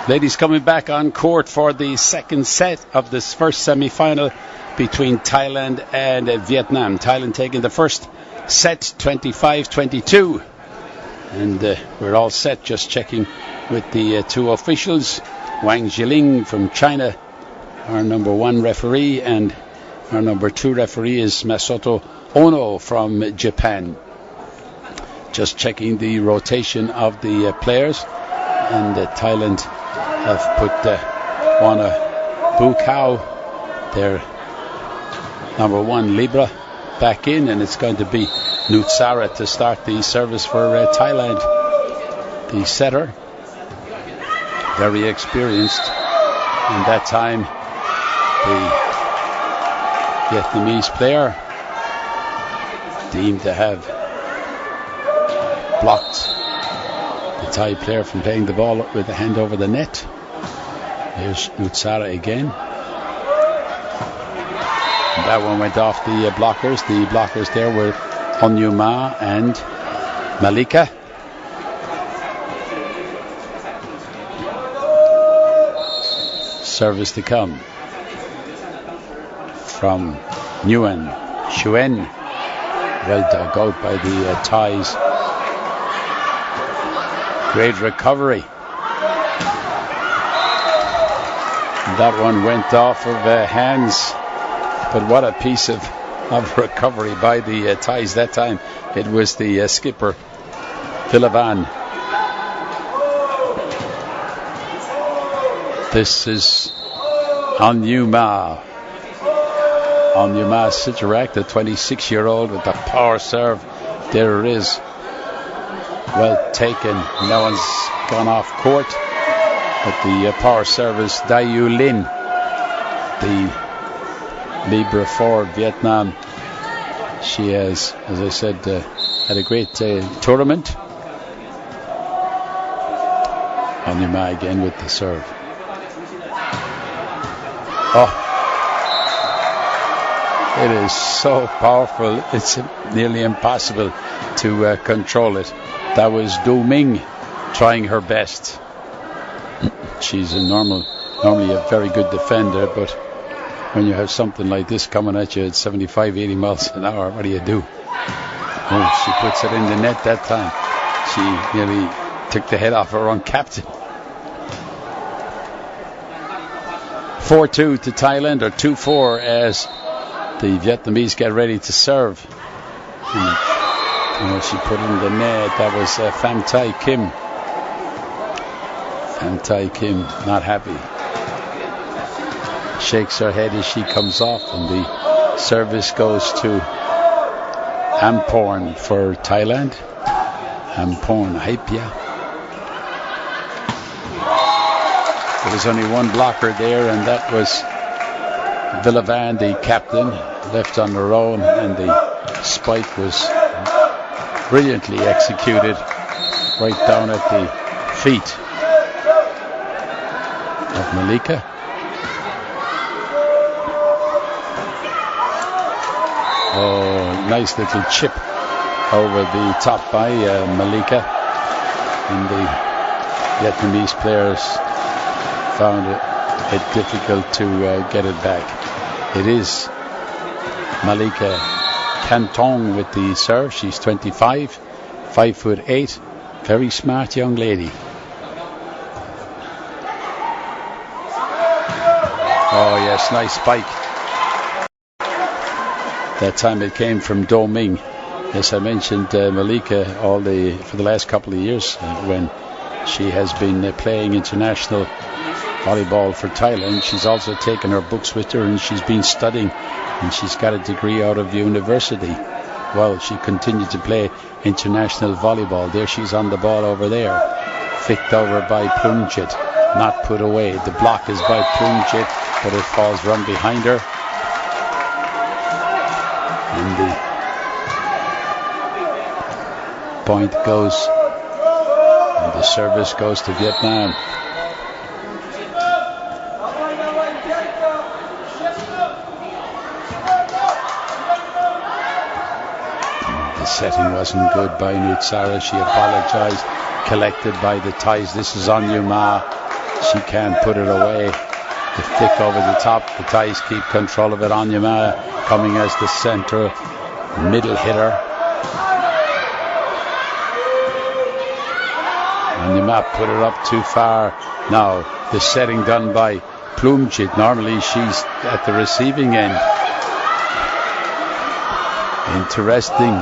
Ladies coming back on court for the second set of this first semi-final between Thailand and Vietnam. Thailand taking the first set 25-22. And we're all set, just checking with the two officials. Wang Jiling from China, our number one referee, and our number two referee is Masato Ono from Japan. Just checking the rotation of the players. And Thailand have put Wana Bukau, their number one Libra, back in, and it's going to be Nutsara to start the service for Thailand. The setter, very experienced, and that time the Vietnamese player deemed to have blocked the Thai player from playing the ball with a hand over the net. Here's Nutsara again. And that one went off the blockers. The blockers there were Onyuma and Malika. Service to come from Nguyen Xuan. Well dug out by the Thais. Great recovery. That one went off of hands, but what a piece of recovery by the Thais that time. It was the skipper, Philavan. This is Onyuma. Onyuma Sijarak, the 26-year-old with the power serve. There it is. Well taken. No one's gone off court. But the power service, Dayu Lin, the Libra for Vietnam. She has, as I said, had a great tournament. Onyuma again with the serve. Oh, it is so powerful. It's nearly impossible to control it. That was Du Ming trying her best. She's normally a very good defender, but when you have something like this coming at you at 75, 80 miles an hour, what do you do? Oh, she puts it in the net that time. She nearly took the head off her own captain. 4-2 to Thailand, or 2-4 as the Vietnamese get ready to serve. She put in the net. That was Pham Thai Kim. Pham Thai Kim not happy. Shakes her head as she comes off, and the service goes to Amporn for Thailand. Amporn Haipia. There was only one blocker there, and that was Villavan, the captain, left on their own, and the spike was brilliantly executed right down at the feet of Malika. Oh, nice little chip over the top by Malika, and the Vietnamese players found it difficult to get it back. It is Malika Cantong with the serve. She's 25, 5'8", very smart young lady. Oh yes, nice spike. That time it came from Do Ming. As I mentioned, Malika for the last couple of years when she has been playing international volleyball for Thailand. She's also taken her books with her, and she's been studying, and she's got a degree out of university. Well, she continued to play international volleyball. There she's on the ball over there, flicked over by Plunjit, not put away. The block is by Plunjit, but it falls run behind her, and the point goes, and the service goes to Vietnam. The setting wasn't good by Nutsara. She apologized, collected by the Thais. This is Onyuma. She can't put it away. The flick over the top. The Thais keep control of it. Onyema coming as the centre middle hitter. Onyema put it up too far. Now the setting done by Plumjit. Normally she's at the receiving end. Interesting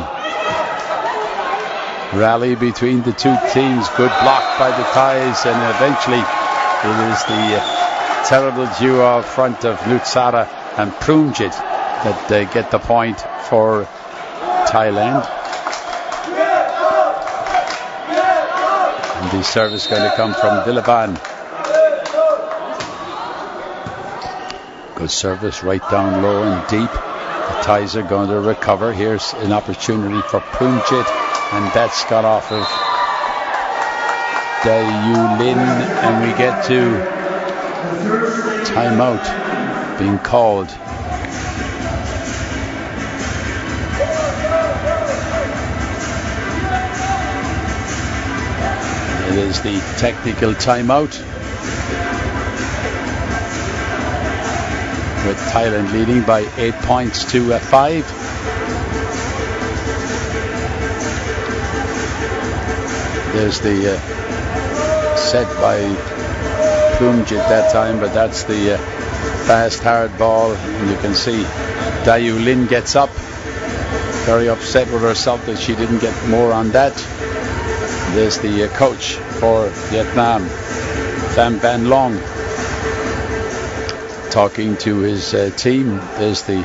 rally between the two teams. Good block by the Thais, and eventually it is the terrible duo up front of Nutsara and Plumjit that they get the point for Thailand. And the service going to come from Villaban. Good service right down low and deep. The Thais are going to recover. Here's an opportunity for Plumjit, and that's got off of Dayulin, and we get to timeout being called. It is the technical timeout, with Thailand leading by 8 points to 5. There's the set by Plumjit that time, but that's the fast hard ball, and you can see Dayulin gets up, very upset with herself that she didn't get more on that. There's the coach for Vietnam, Pham Van Long, talking to his team. There's the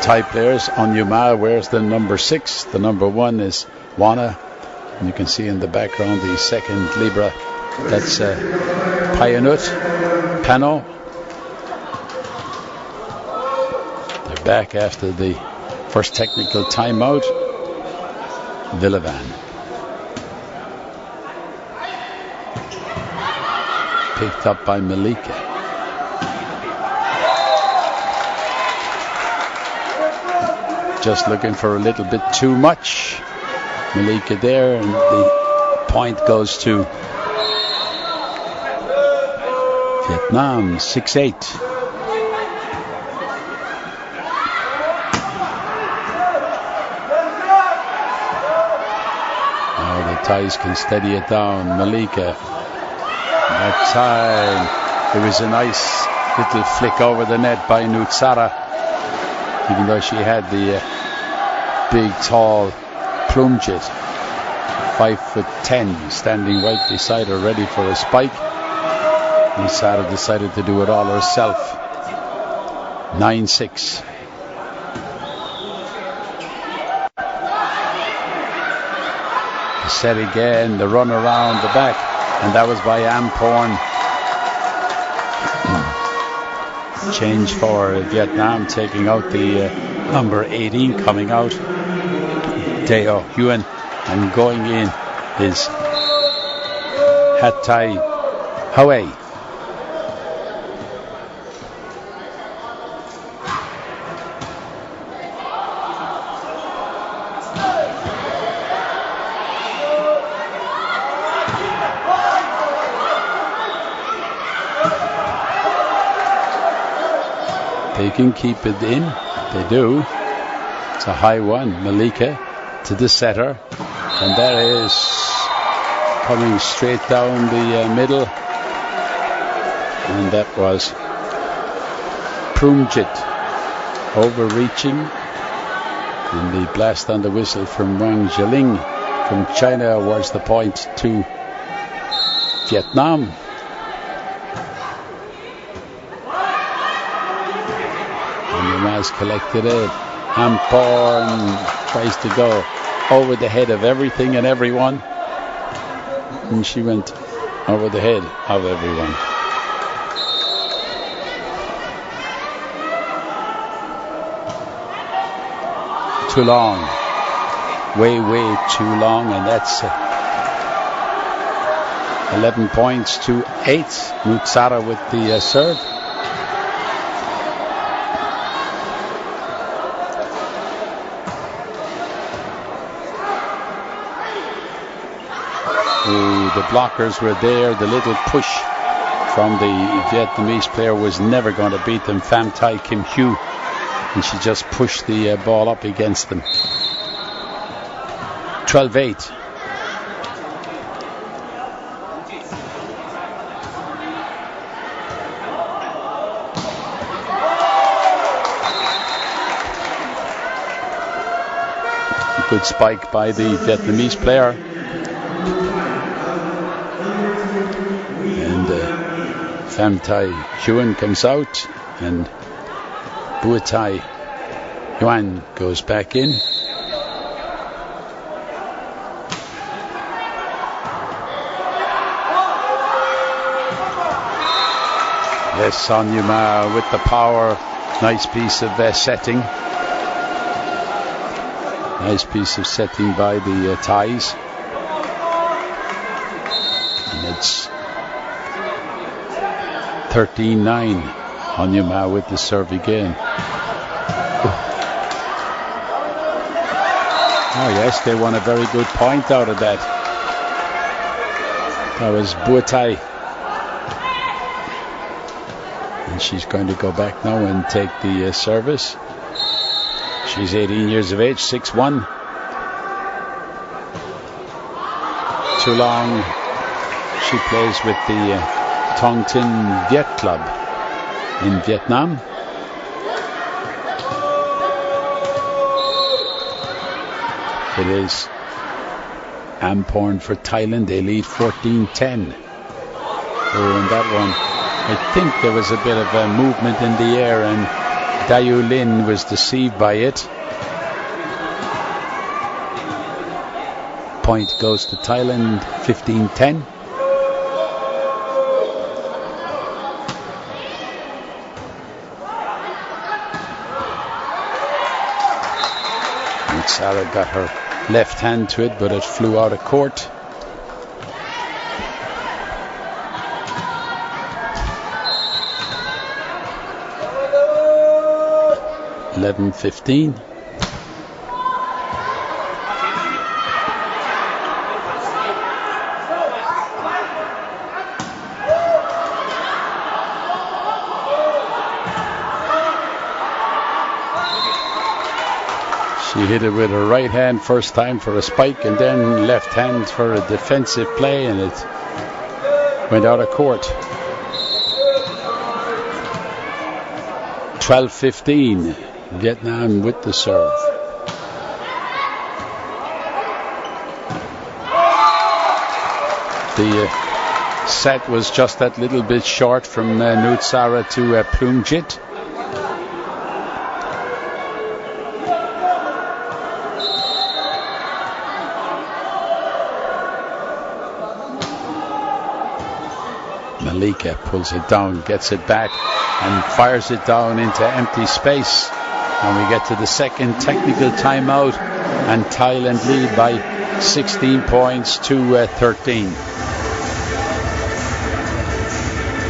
Thai players. Onyema wears the number 6. The number 1 is Wana. And you can see in the background the second Libra. That's Pano. They're back after the first technical timeout. Villavan. Picked up by Malika. Just looking for a little bit too much. Malika there, and the point goes to Vietnam, 6-8. Now the Thais can steady it down. Malika. That time it was a nice little flick over the net by Nutsara, even though she had the big, tall Plumjit, 5'10", standing right beside her, ready for a spike. Nutsara decided to do it all herself. 9-6. The set again, the run around the back, and that was by Amporn. Change for Vietnam, taking out the number 18, coming out Teo Huyen, and going in is Hattai Hawaii. They can keep it in. They do. It's a high one. Malika to the setter. And that is coming straight down the middle. And that was Plumjit overreaching. And the blast on the whistle from Wang Zhiling from China awards the point to Vietnam. Has collected it. Amporn tries to go over the head of everything and everyone, and she went over the head of everyone. Too long, way too long, and that's 11 points to 8. Nutsara with the serve. The blockers were there, the little push from the Vietnamese player was never going to beat them, Pham Thai Kim Hugh, and she just pushed the ball up against them. 12-8. Good spike by the Vietnamese player. And Pham Thai Huyen comes out, and Bua Thai Yuan goes back in. Yes, Son Yuma with the power. Nice piece of setting. Nice piece of setting by the Thais. And it's 13-9. Honyuma with the serve again. Oh yes, they won a very good point out of that. That was Bua Thai. And she's going to go back now and take the service. She's 18 years of age, 6'1". Too long. She plays with the Tong Tin Viet Club in Vietnam. It is Amporn for Thailand. They lead 14-10. Oh, and that one, I think there was a bit of a movement in the air, and Dayu Lin was deceived by it. Point goes to Thailand, 15-10. Sarah got her left hand to it, but it flew out of court. (11:15). She hit it with her right hand first time for a spike, and then left hand for a defensive play, and it went out of court. 12-15. Vietnam with the serve. The set was just that little bit short from Nutsara to Plumjit. Malika pulls it down, gets it back, and fires it down into empty space. And we get to the second technical timeout, and Thailand lead by 16 points to 13.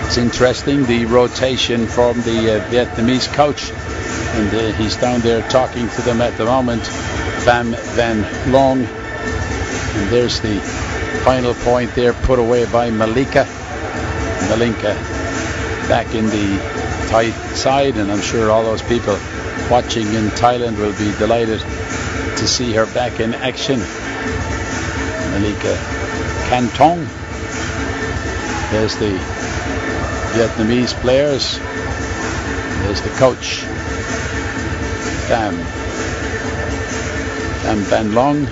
It's interesting, the rotation from the Vietnamese coach, and he's down there talking to them at the moment, Pham Van Long. And there's the final point there, put away by Malika. Malinka back in the Thai side, and I'm sure all those people watching in Thailand will be delighted to see her back in action. Malika Cantong. There's the Vietnamese players. There's the coach, Pham Van Long.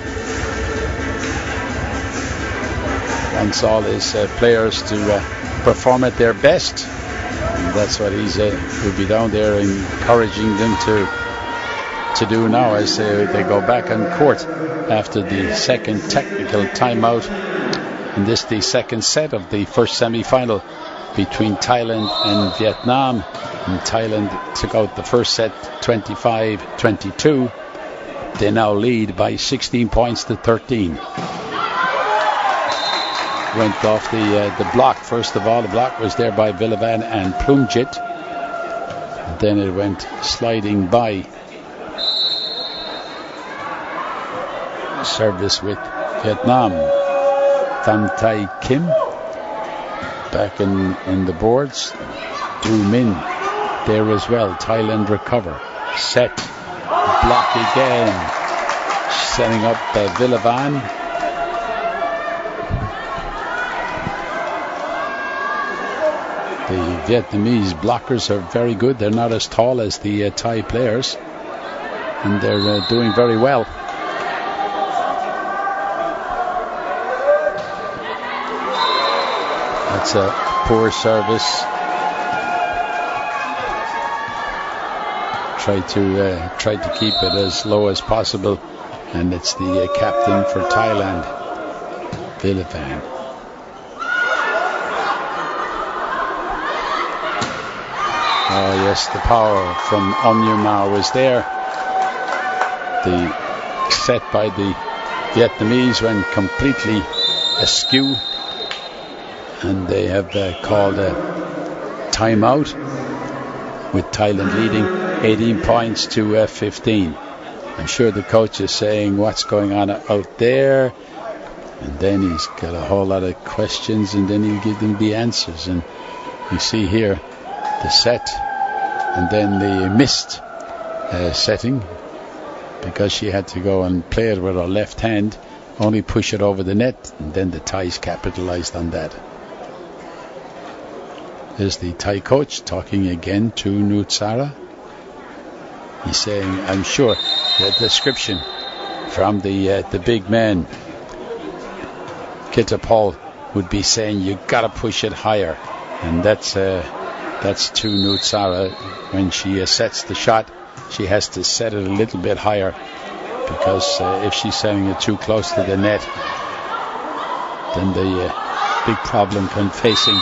Wants all his players to perform at their best, and that's what he's will be down there encouraging them to do now as they go back on court after the second technical timeout. And this the second set of the first semi-final between Thailand and Vietnam, and Thailand took out the first set 25-22. They now lead by 16 points to 13. Went off the block. First of all, the block was there by Villavan and Plumjit. Then it went sliding by. Service with Vietnam. Pham Thai Kim. back in the boards. Du Min there as well. Thailand recover. Set. Block again. Setting up Villavan. The Vietnamese blockers are very good. They're not as tall as the Thai players, and they're doing very well. That's a poor service. Try to keep it as low as possible, and it's the captain for Thailand, Villavan. Oh yes, the power from Onyema was there. The set by the Vietnamese went completely askew, and they have called a timeout, with Thailand leading 18 points to 15. I'm sure the coach is saying what's going on out there, and then he's got a whole lot of questions, and then he'll give them the answers. And you see here the set, and then the missed setting, because she had to go and play it with her left hand, only push it over the net, and then the Thais capitalized on that. There's the Thai coach talking again to Nutsara. He's saying, I'm sure the description from the big man Kittapol would be saying you got to push it higher, and that's to Nutsara. When she sets the shot, she has to set it a little bit higher, because if she's setting it too close to the net, then the big problem facing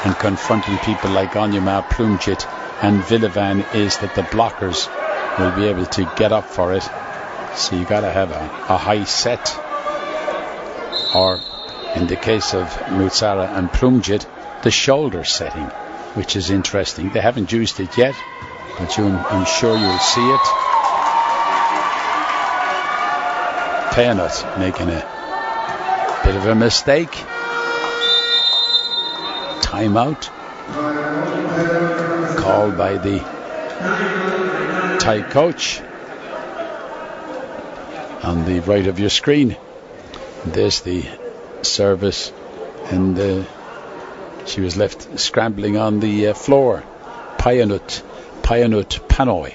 and confronting people like Onyema, Plumjit and Villavan is that the blockers will be able to get up for it. So you got to have a high set, or in the case of Nutsara and Plumjit, the shoulder setting, which is interesting. They haven't used it yet, but I'm sure you'll see it. Payanut making a bit of a mistake. Timeout called by the Thai coach on the right of your screen. There's the service, and she was left scrambling on the floor. Payanut Panoy.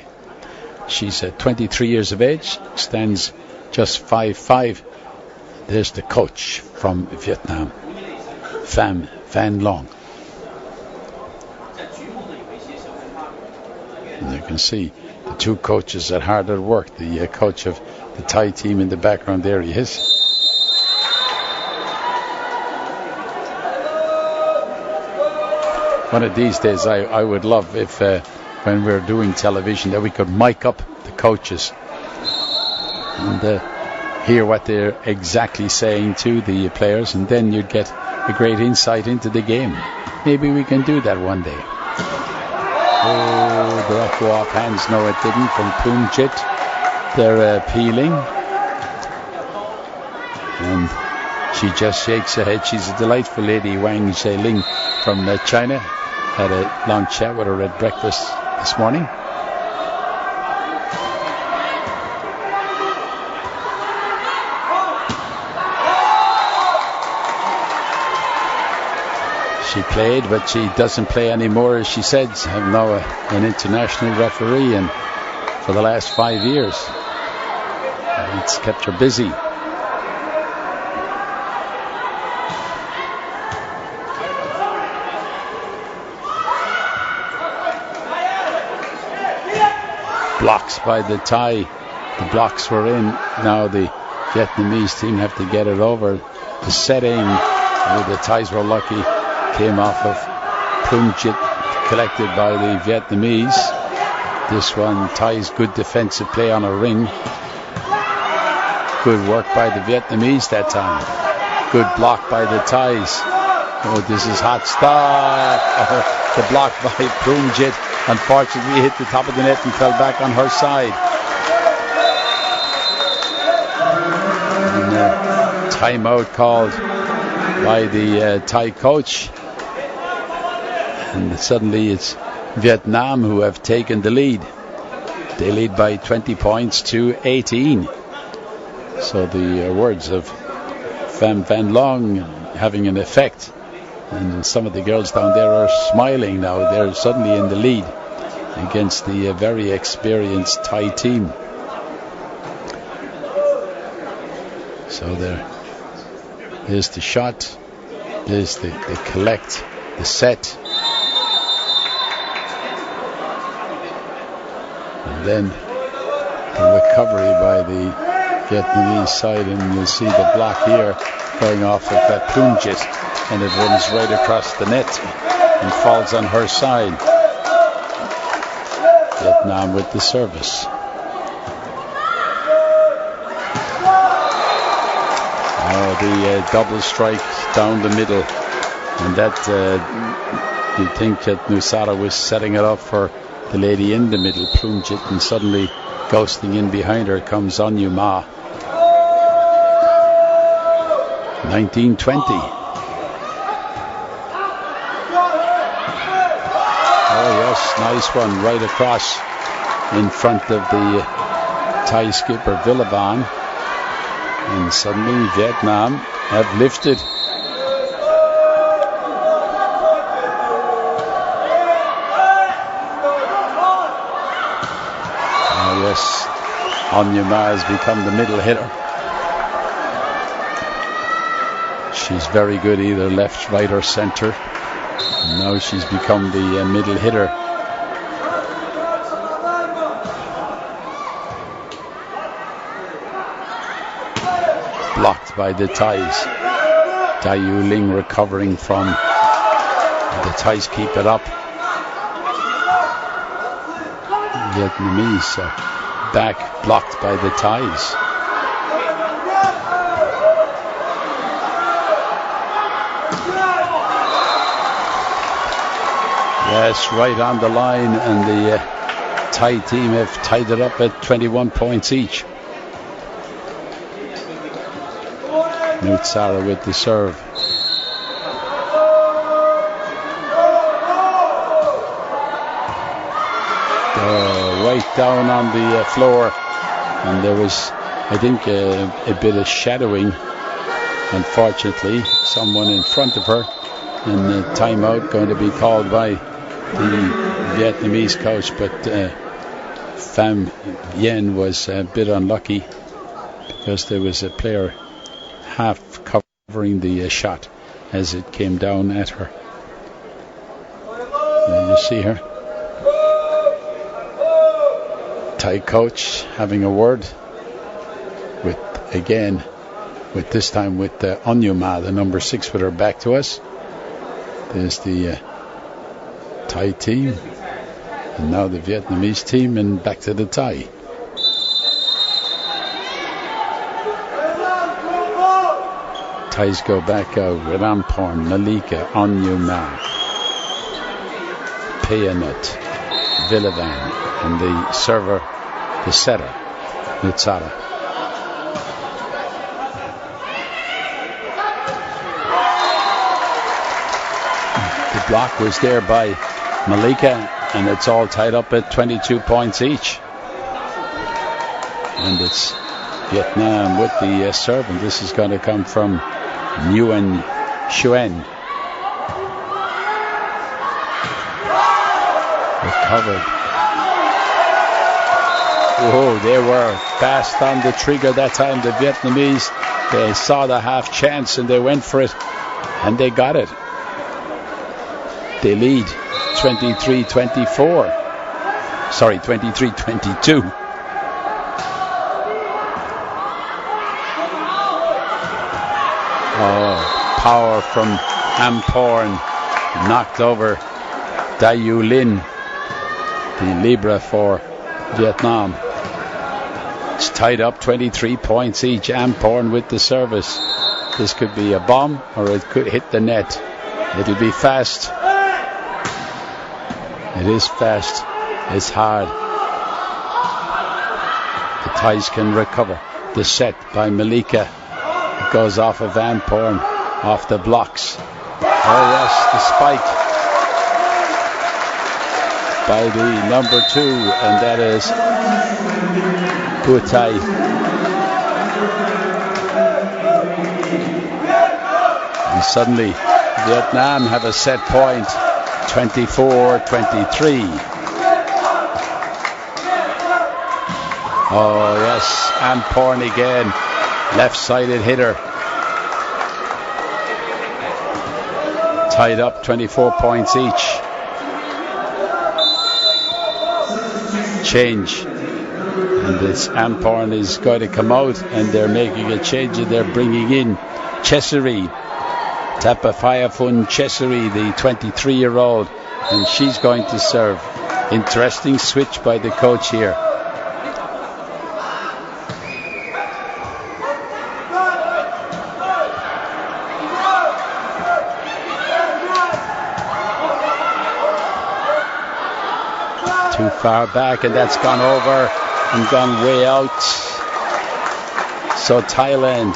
She's 23 years of age, stands just 5'5". There's the coach from Vietnam, Pham Van Long. And you can see the two coaches are hard at work. The coach of the Thai team in the background, there he is. One of these days I would love if when we're doing television that we could mic up the coaches and hear what they're exactly saying to the players, and then you'd get a great insight into the game. Maybe we can do that one day. Oh, did that go off hands? No, it didn't, from Plumjit. They're peeling, and she just shakes her head. She's a delightful lady, Wang Zheling from China. Had a long chat with her at breakfast this morning. She played, but she doesn't play anymore, as she said. I'm now an international referee, and for the last 5 years, it's kept her busy. Blocks by the Thai. The blocks were in. Now the Vietnamese team have to get it over. The setting, the Thais were lucky, came off of Plumjit, collected by the Vietnamese. This one, Thai's good defensive play on a ring. Good work by the Vietnamese that time. Good block by the Thais. Oh, this is hot stuff. The block by Plumjit unfortunately hit the top of the net and fell back on her side. And timeout called by the Thai coach. And suddenly it's Vietnam who have taken the lead. They lead by 20 points to 18. So the words of Pham Van Long having an effect. And some of the girls down there are smiling now. They're suddenly in the lead against the very experienced Thai team. So there's the shot. There's the collect, the set. And then the recovery by the Vietnamese side, and you'll see the block here going off of that Plumjit, and it runs right across the net and falls on her side. Vietnam with the service. The double strike down the middle, and that you'd think that Nusara was setting it up for the lady in the middle, Plumjit, and suddenly ghosting in behind her comes Onyu Ma. 19-20. Oh yes, nice one right across in front of the Thai skipper Villavan. And suddenly Vietnam have lifted. Oh yes, Onyu Ma has become the middle hitter. She's very good either left, right or center. And now she's become the middle hitter. Blocked by the Thais. Tai Yu Ling recovering from the Thais keep it up. Vietnamese back blocked by the Thais. Yes, right on the line, and the Thai team have tied it up at 21 points each. Nutsara with the serve. Right down on the floor, and there was, I think, a bit of shadowing. Unfortunately, someone in front of her, and the timeout going to be called by the Vietnamese coach, but Pham Yen was a bit unlucky because there was a player half covering the shot as it came down at her. And you see her. Thai coach having a word with this time with Onyu Ma, the number 6, with her back to us. There's the Thai team, and now the Vietnamese team, and back to the Thai. Thais go back out with Amporn, Malika, Onyu Ma, Payanut, Villavan, and the server, the setter, Nutsara. The block was there by Malika, and it's all tied up at 22 points each. And it's Vietnam with the serve, and this is going to come from Nguyen Xuyen. Recovered. Whoa, they were fast on the trigger that time, the Vietnamese. They saw the half chance and they went for it, and they got it. They lead 23-24. Sorry, 23-22. Oh, power from Amporn, knocked over Dai Yu Lin, the Libra for Vietnam. It's tied up 23 points each. Amporn with the service. This could be a bomb or it could hit the net. It'll be fast. It is fast. It's hard. The Thais can recover. The set by Malika. It goes off of Amporn. off the blocks. Oh yes, the spike by the number 2, and that is Gutai. And suddenly Vietnam have a set point, 24-23. Oh yes, Amporn again, left-sided hitter. Tied up, 24 points each. Change, and this Amporn is going to come out, and they're making a change, and they're bringing in Chessery, Tapafayafun Chessery, the 23-year-old, and she's going to serve. Interesting switch by the coach here. Too far back, and that's gone over and gone way out. So Thailand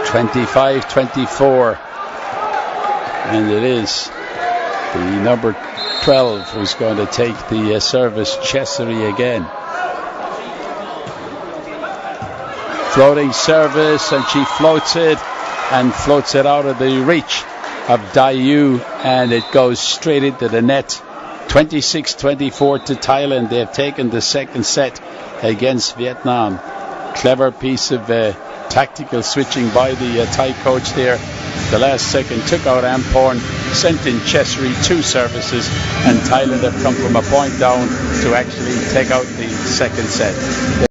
25-24, and it is the number 12 who's going to take the service, Chessery again. Floating service, and she floats it out of the reach of Dayu, and it goes straight into the net. 26-24 to Thailand. They have taken the second set against Vietnam. Clever piece of tactical switching by the Thai coach there. The last second took out Amporn, sent in Chessery, 2 services, and Thailand have come from a point down to actually take out the second set.